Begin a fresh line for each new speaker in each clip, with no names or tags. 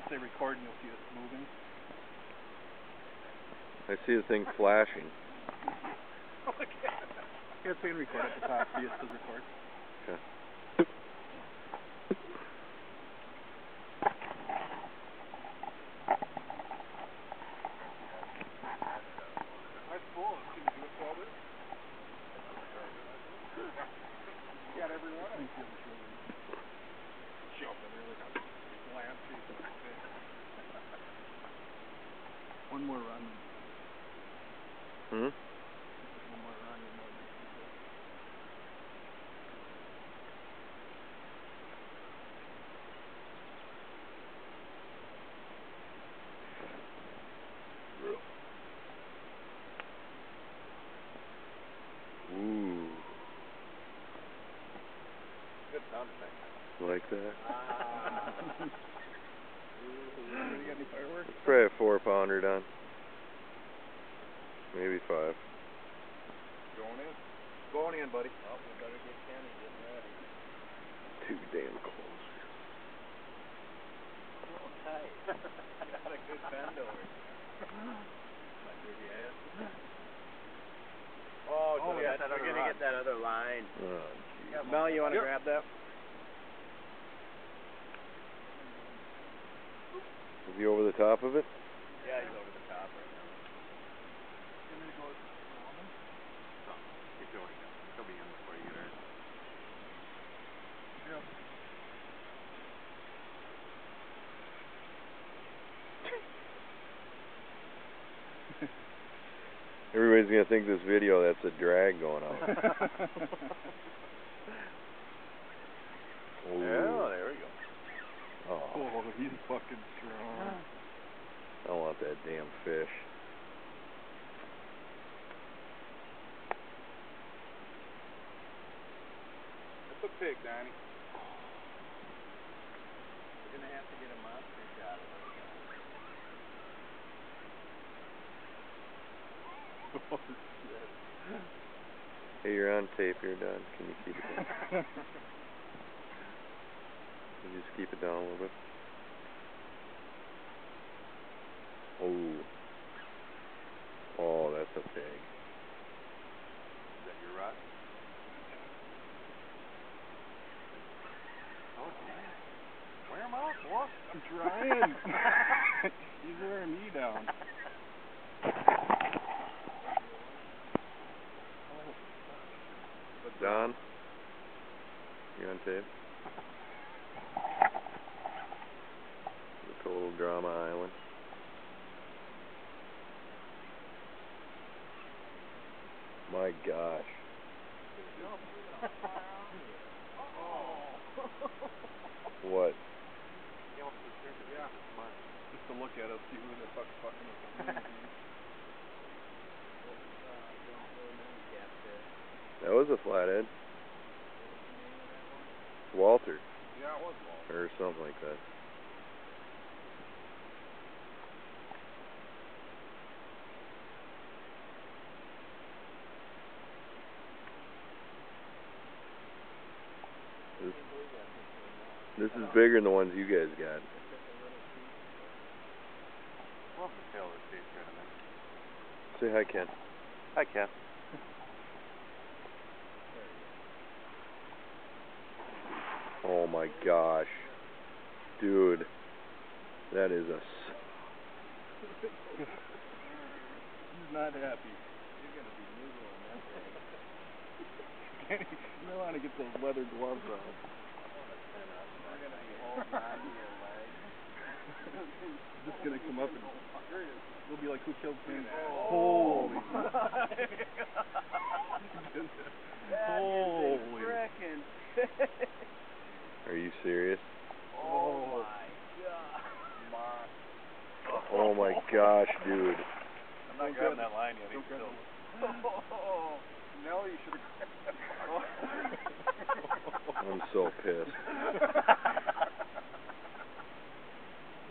say record and you'll see us moving.
I see the thing flashing.
Look at it. Yeah, it's saying record at the top. See, it says record.
Okay.
That's cool. Can you do it all this? You got every one of them. Jumping there like a landscape of a fish. One more run.
Hmm?
One more run and then
Ooh.
Good sound effect.
Like that?
you got any fireworks?
It's probably a 4-pounder done. Maybe 5.
Going in.
Going in, buddy.
Oh, we better get Kenny getting ready.
Too damn close.
Oh, tight. Got a good bend over here.
Oh,
Oh,
yeah,
we're going to get that other line.
Oh, geez.
Mel, you want to grab that?
Is he over the top of it?
Yeah, he's over the top right now.
Keep going. He'll be in before you get there.
Yep.
Everybody's gonna think this video that's a drag going on.
Oh, there we go.
Oh, he's fucking strong.
I want that damn fish.
That's a pig, Danny.
We're going to have to get a monster shot of this guy.
Oh, shit.
Hey, you're on tape. You're done. Can you keep it down? Can you just keep it down a little bit? Oh. Oh, that's a pig.
Is that your rod? Oh, damn. Wear him out, boy.
I'm trying. He's wearing me down.
Don, you're on tape. The Total Drama Island. My gosh. What?
Yeah. Just to look at us, see who the fuck's fucking with him.
That was a flathead. Walter.
Yeah, it was Walter.
Or something like that. This is bigger than the ones you guys got.
Love the tail of the tape right in there.
Say hi, Ken.
Hi, Ken.
Oh my gosh. Dude. That is a...
He's not happy.
You're going to be noodling that thing.
You might want to get those leather gloves on.
We're going to be holding on to your leg.
Just going to come up and... We'll be like, who killed him?
Holy.
Holy.
Frickin'
Are you serious?
Oh my god.
Oh my gosh, dude.
I'm not grabbing that line yet. He's still...
Nelly, you should have grabbed
I'm so pissed.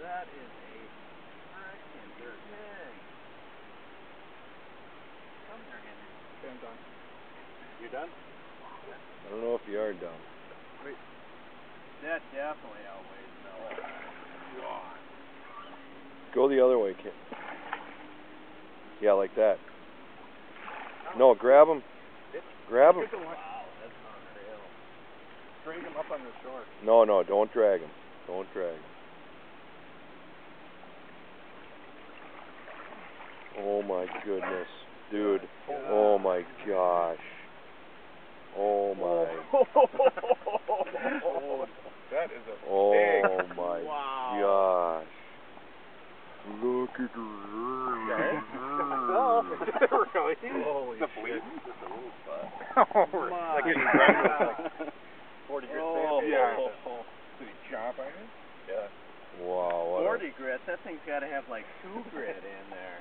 That is a frickin' pig. Come here, Henry.
Okay, I'm done.
You done?
I don't know if you are done.
That definitely outweighs Mel.
God.
Go the other way, kid. Yeah, like that. No, grab him. Grab him.
Wow, that's unreal.
Drag him up on the shore.
No, no, don't drag him. Don't drag him. Oh my goodness. Dude. Oh my gosh. Oh my.
That is a
Oh
big.
my
Wow.
gosh. Look at her.
Wolf. Really?
Holy
The
shit.
bleed? Just a little spot.
My
Like getting
God.
ground with like 40 grit
Oh,
sandpaper.
yeah.
Did he chomp on it? Yeah.
Wow, what
40 grit, that thing's got to have like 2 grit in there.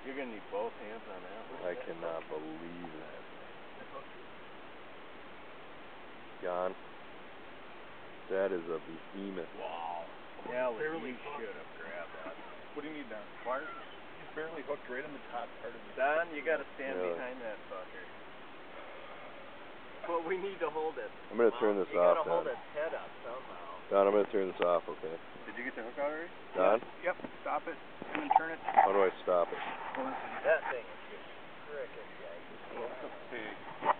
You're going to need both hands on that one.
I cannot believe that. John, that is a behemoth.
Wow. Yeah, well, you should have grabbed that.
What do you need now? Pliers? He's barely hooked right in the top part of the.
Don, you got to stand
Really?
behind that fucker. But we need to hold it.
I'm going to turn this
You
off,
got to hold
Don.
its head up somehow.
Don, I'm going to turn this off, okay?
Did you get the hook out already?
Don,
Yep. Stop it. And then turn it.
how do I stop it?
That thing is just frickin' gigantic.
Hey.